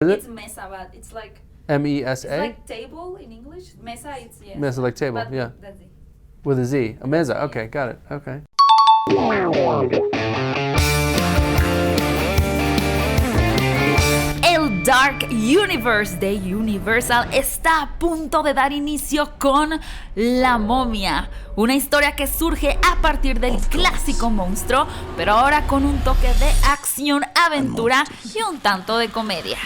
Is It's it? mesa, but it's like M-E-S-A? it's like table in English. Mesa, it's yes. Mesa, like table, but yeah. That's it. With a Z. A mesa. Okay, got it. Okay. El Dark Universe de Universal está a punto de dar inicio con La Momia, una historia que surge a partir del clásico monstruo, pero ahora con un toque de acción, aventura y un tanto de comedia.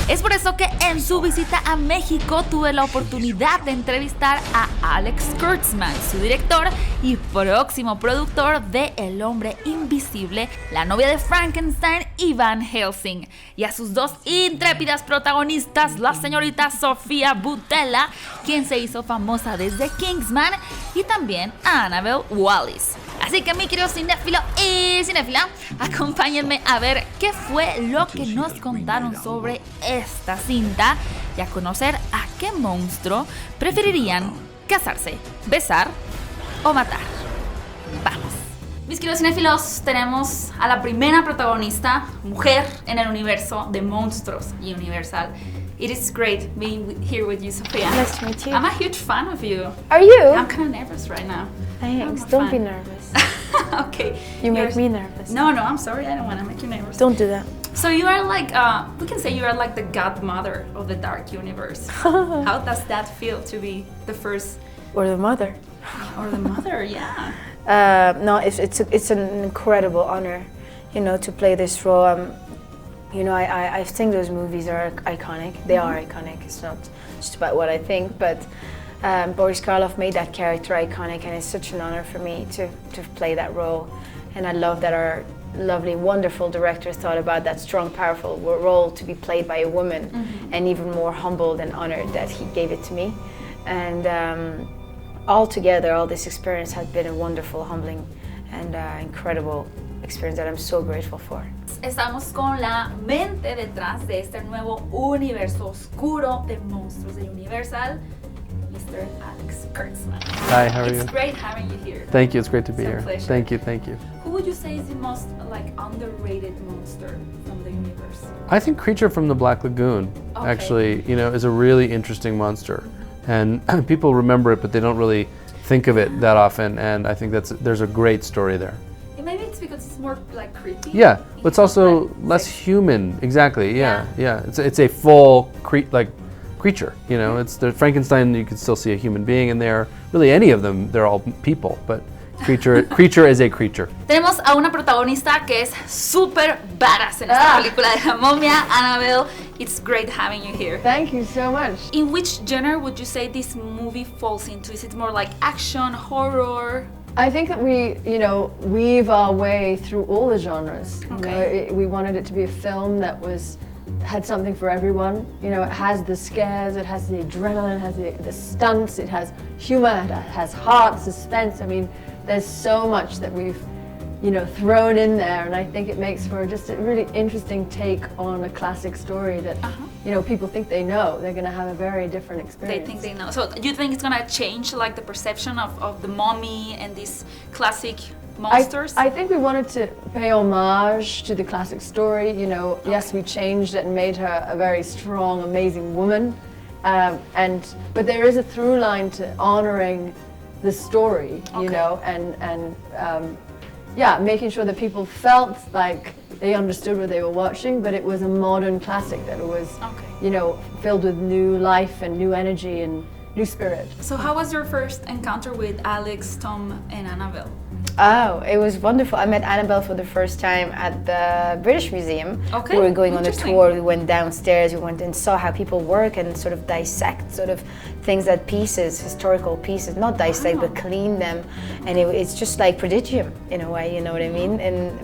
Es por eso que en su visita a México tuve la oportunidad de entrevistar a Alex Kurtzman, su director y próximo productor de El Hombre Invisible, La Novia de Frankenstein y Van Helsing, y a sus dos intrépidas protagonistas, la señorita Sofía Boutella, quien se hizo famosa desde Kingsman, y también a Annabelle Wallis. Así que mi querido cinéfilo y cinéfila, acompáñenme a ver qué fue lo que nos contaron sobre esta cinta y a conocer a qué monstruo preferirían casarse, besar o matar. Vamos. Mis queridos cinéfilos, tenemos a la primera protagonista, mujer en el universo de monstruos y Universal. It is great being here with you, Sofia. Nice to meet you. I'm a huge fan of you. Are you? I'm kind of nervous right now. Thanks. I'm a Don't fan. be nervous. Okay. You make me nervous. No, I'm sorry. I don't want to make you nervous. Don't do that. So you are like, we can say you are like the godmother of the dark universe. How does that feel to be the first, Or the mother. or the mother? Yeah. No, it's an incredible honor, to play this role. I think those movies are iconic. They are iconic. It's not just about what I think, but Boris Karloff made that character iconic, and it's such an honor for me to play that role. And I love that our lovely, wonderful director thought about that strong, powerful role to be played by a woman, and even more humbled and honored that he gave it to me. And all together, all this experience has been a wonderful, humbling, and incredible experience that I'm so grateful for. Estamos con la mente detrás de este nuevo universo oscuro de monstruos de Universal, Mr. Alex Kurtzman. Hi, how are you? It's great having you here. Thank you, it's great to be It's a here. pleasure. Thank you. Who would you say is the most underrated monster from the universe? I think Creature from the Black Lagoon, Okay. actually, is a really interesting monster. And people remember it, but they don't really think of it that often, and I think there's a great story there. Maybe it's because it's more like creepy. Yeah, but it's also less human. Exactly. Yeah. It's a full creature. It's the Frankenstein. You can still see a human being in there. Really, any of them, they're all people. But creature is a creature. Tenemos a una protagonista que es súper badass en esta película de La Momia, Annabelle. It's great having you here. Thank you so much. In which genre would you say this movie falls into? Is it more like action, horror? I think that we, weave our way through all the genres. Okay. We wanted it to be a film that had something for everyone. It has the scares, it has the adrenaline, it has the stunts, it has humor, it has heart, suspense. I mean, there's so much that we've, thrown in there, and I think it makes for just a really interesting take on a classic story that, people think they know. They're going to have a very different experience. They think they know. So do you think it's going to change the perception of the mummy and these classic monsters? I think we wanted to pay homage to the classic story. Yes, we changed it and made her a very strong, amazing woman. But there is a through line to honoring the story, making sure that people felt like they understood what they were watching, but it was a modern classic, that it was, filled with new life and new energy and new spirit. So how was your first encounter with Alex, Tom, and Annabelle? Oh, it was wonderful. I met Annabelle for the first time at the British Museum. Okay, We were going on a interesting. tour. We went downstairs. We went and saw how people work and sort of dissect things at pieces, historical pieces. Not dissect, but clean them. And it's just like prodigium in a way. You know what I mean?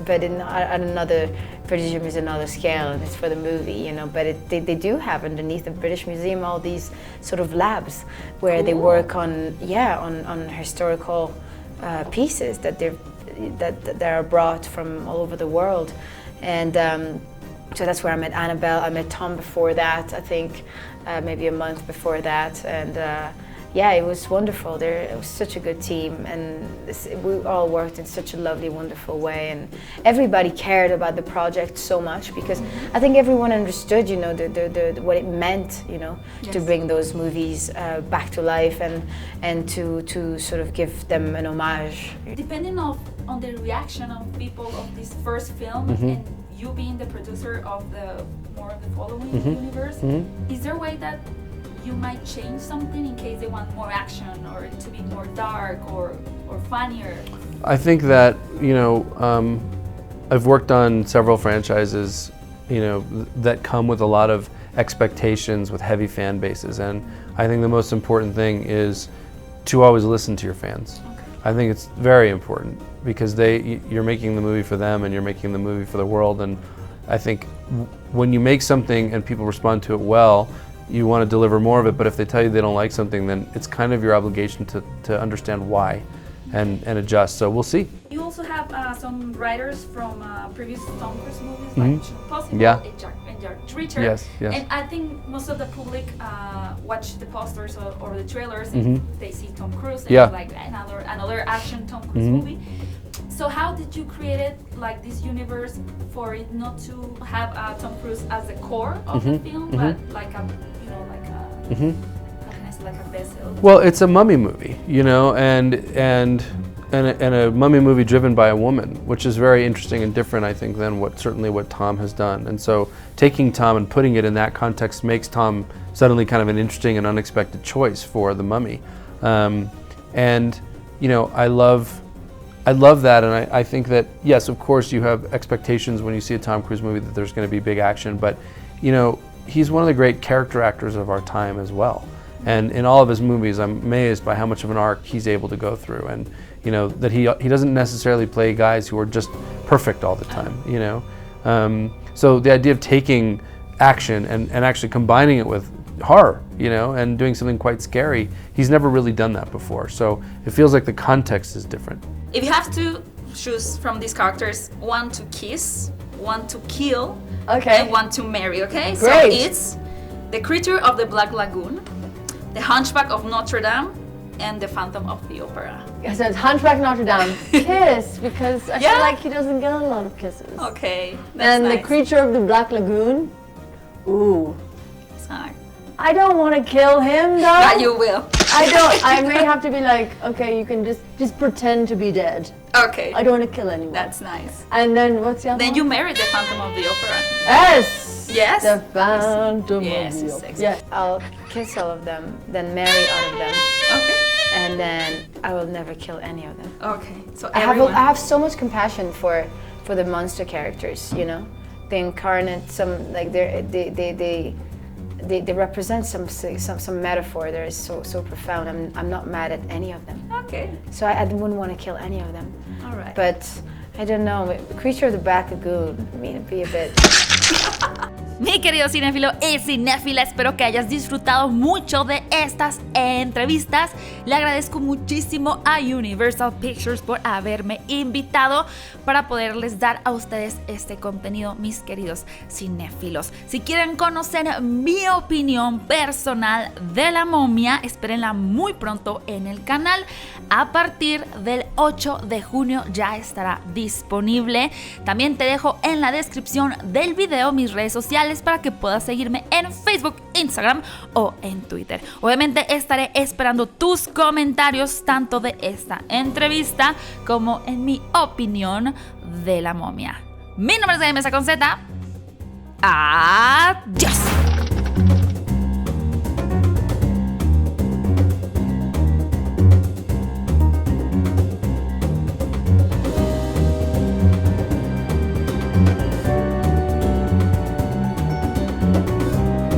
But at another, prodigium is another scale, and it's for the movie. But they do have underneath the British Museum all these sort of labs where they work on historical pieces that are brought from all over the world, and so that's where I met Annabelle. I met Tom before that, I think maybe a month before that, and yeah, it was wonderful. It was such a good team, and we all worked in such a lovely, wonderful way, and everybody cared about the project so much because I think everyone understood, you know, what it meant, you know, to bring those movies back to life and to sort of give them an homage. Depending on the reaction of people of this first film, and you being the producer of the following universe, is there a way that you might change something in case they want more action or to be more dark or funnier? I think that, you know, I've worked on several franchises, you know, that come with a lot of expectations with heavy fan bases, and I think the most important thing is to always listen to your fans. I think it's very important because you're making the movie for them and you're making the movie for the world, and I think when you make something and people respond to it well, you want to deliver more of it, but if they tell you they don't like something, then it's kind of your obligation to understand why and adjust. So we'll see. You also have some writers from previous Tom Cruise movies like Mission Impossible and Jack Reacher. Yes. And I think most of the public watch the posters or the trailers and they see Tom Cruise and it's like another action Tom Cruise movie. So how did you create it, like this universe, for it not to have Tom Cruise as the core of the film, but like a, you know, like a, how can I say, like a vessel? Well, it's a mummy movie, you know, and a mummy movie driven by a woman, which is very interesting and different, I think, than what Tom has done. And so taking Tom and putting it in that context makes Tom suddenly kind of an interesting and unexpected choice for the mummy. And you know, I love that, and I think that, yes, of course you have expectations when you see a Tom Cruise movie that there's going to be big action, but you know, he's one of the great character actors of our time as well. And in all of his movies, I'm amazed by how much of an arc he's able to go through, and you know, that he doesn't necessarily play guys who are just perfect all the time, you know. So the idea of taking action and actually combining it with horror, you know, and doing something quite scary, he's never really done that before. So it feels like the context is different. If you have to choose from these characters, one to kiss, one to kill, and one to marry, okay? Great. So it's the creature of the Black Lagoon, the Hunchback of Notre Dame, and the Phantom of the Opera. So it's Hunchback Notre Dame. Kiss, because I feel like he doesn't get a lot of kisses. Okay, that's And nice. the creature of the Black Lagoon. Ooh. Sorry. I don't want to kill him though. That you will. I don't. I may have to be like, okay, you can just pretend to be dead. Okay. I don't want to kill anyone. That's nice. And then what's the other Then one? you marry the Phantom of the Opera. Yes. Yes. The Phantom Yes, of the it's Opera. sexy. Yes. I'll kiss all of them, then marry all of them, Okay. and then I will never kill any of them. Okay. So I everyone. have so much compassion for the monster characters, you know. They incarnate some, like they represent some metaphor that is so profound. I'm not mad at any of them. Okay. So I wouldn't want to kill any of them. All right. But I don't know, Creature of the Black Lagoon, I mean, it'd be a bit. Mi querido cinéfilo y cinéfila, espero que hayas disfrutado mucho de estas entrevistas. Le agradezco muchísimo a Universal Pictures por haberme invitado para poderles dar a ustedes este contenido, mis queridos cinéfilos. Si quieren conocer mi opinión personal de La Momia, espérenla muy pronto en el canal. A partir del 8 de junio ya estará disponible. También te dejo en la descripción del video mis redes sociales para que puedas seguirme en Facebook, Instagram o en Twitter. Obviamente estaré esperando tus comentarios tanto de esta entrevista como en mi opinión de La Momia. Mi nombre es Mesa con Z. Adiós.